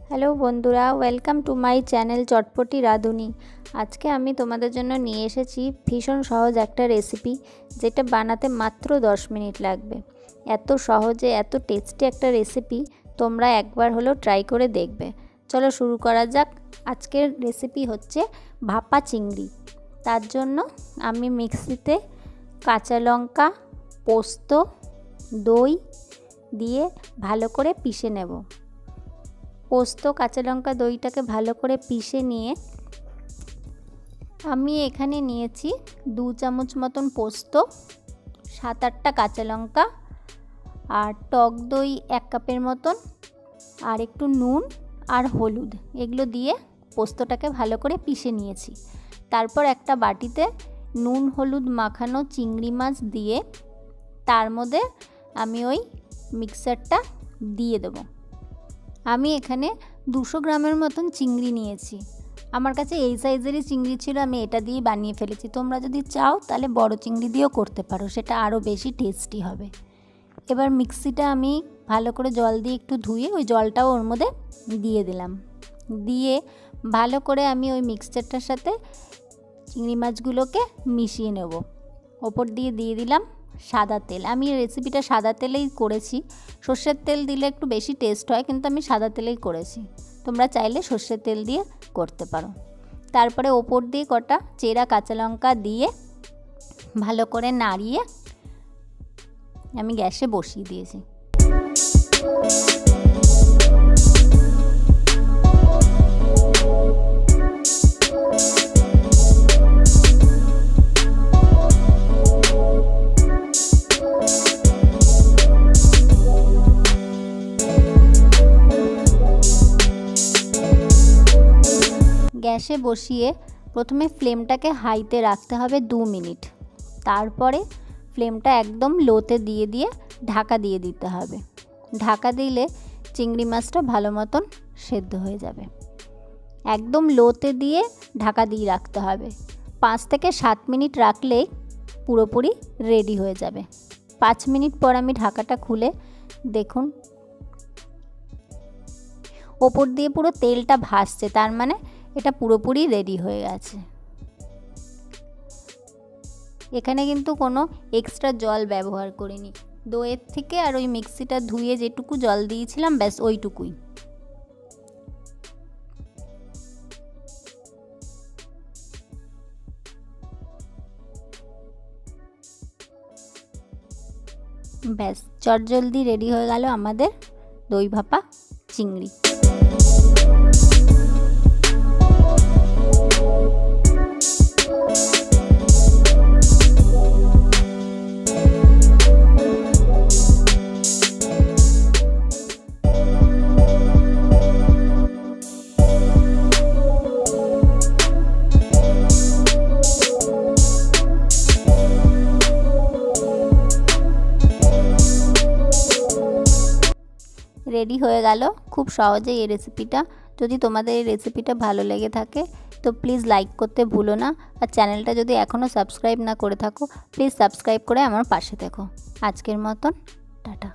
Hello বন্ধুরা, welcome to my channel চটপটি রাঁধুনি। আজকে আমি তোমাদের জন্য নিয়ে এসেছি ভীষণ সহজ একটা রেসিপি, যেটা বানাতে মাত্র 10 মিনিট লাগবে। এত সহজে এত টেস্টি একটা রেসিপি তোমরা একবার হলেও ট্রাই করে দেখবে। চলো শুরু করা যাক। আজকের রেসিপি হচ্ছে ভাপা চিংড়ি। তার জন্য আমি মিক্সিতে কাঁচা লঙ্কা, পোস্ত, দই দিয়ে ভালো করে পিষে নেব। পোস্ত, কাঁচা লঙ্কা, দইটাকে ভালো করে পিষে নিয়ে আমি এখানে নিয়েছি 2 চামচ মতন পোস্ত, 7-8টা কাঁচা লঙ্কা আর টক দই 1 কাপের মতন, আর একটু নুন আর হলুদ, এগুলো দিয়ে পোস্তটাকে ভালো করে পিষে নিয়েছি। তারপর একটা বাটিতে নুন হলুদ মাখানো চিংড়ি মাছ দিয়ে তার মধ্যে আমি ওই মিক্সারটা দিয়ে দেবো। আমি এখানে 200 গ্রামের মতন চিংড়ি নিয়েছি। আমার কাছে এই সাইজেরই চিংড়ি ছিল, আমি এটা দিয়ে বানিয়ে ফেলেছি। তোমরা যদি চাও তাহলে বড় চিংড়ি দিয়েও করতে পারো, সেটা আরও বেশি টেস্টি হবে। এবার মিক্সিটা আমি ভালো করে জল দিয়ে একটু ধুয়ে ওই জলটাও ওর মধ্যে দিয়ে দিলাম। দিয়ে ভালো করে আমি ওই মিক্সচারটার সাথে চিংড়ি মাছগুলোকে মিশিয়ে নেব। ওপর দিয়ে দিলাম সাদা তেল। আমি রেসিপিটা সাদা তেলেই করেছি। সর্ষের তেল দিলে একটু বেশি টেস্ট হয়, কিন্তু আমি সাদা তেলেই করেছি। তোমরা চাইলে সর্ষের তেল দিয়ে করতে পারো। তারপরে ওপর দিয়ে কটা চেরা কাঁচা লঙ্কা দিয়ে ভালো করে নাড়িয়ে আমি গ্যাসে বসিয়ে দিয়েছি। গ্যাসে বসিয়ে প্রথমে ফ্লেমটাকে হাইতে রাখতে হবে 2 মিনিট। তারপরে ফ্লেমটা একদম লোতে দিয়ে ঢাকা দিয়ে দিতে হবে। ঢাকা দিলে চিংড়ি মাছটা ভালো মতন সেদ্ধ হয়ে যাবে। একদম লোতে দিয়ে ঢাকা দিয়ে রাখতে হবে। 5 থেকে 7 মিনিট রাখলেই পুরোপুরি রেডি হয়ে যাবে। 5 মিনিট পর আমি ঢাকাটা খুলে দেখুন ওপর দিয়ে পুরো তেলটা ভাসছে, তার মানে এটা পুরোপুরি রেডি হয়ে গেছে। এখানে কিন্তু কোনো এক্সট্রা জল ব্যবহার করিনি। দইয়ের থেকে আর ওই মিক্সিটা ধুয়ে যেটুকু জল দিয়েছিলাম, ব্যাস ওইটুকুই। ব্যাস চটজলদি রেডি হয়ে গেল আমাদের দই ভাপা চিংড়ি। রেডি হয়ে গেল খুব সহজেই এই রেসিপিটা। যদি তোমাদের এই রেসিপিটা ভালো লেগে থাকে তো প্লিজ লাইক করতে ভুলো না, আর চ্যানেলটা যদি এখনও সাবস্ক্রাইব না করে থাকো প্লিজ সাবস্ক্রাইব করে আমার পাশে থেকো। আজকের মতন টাটা।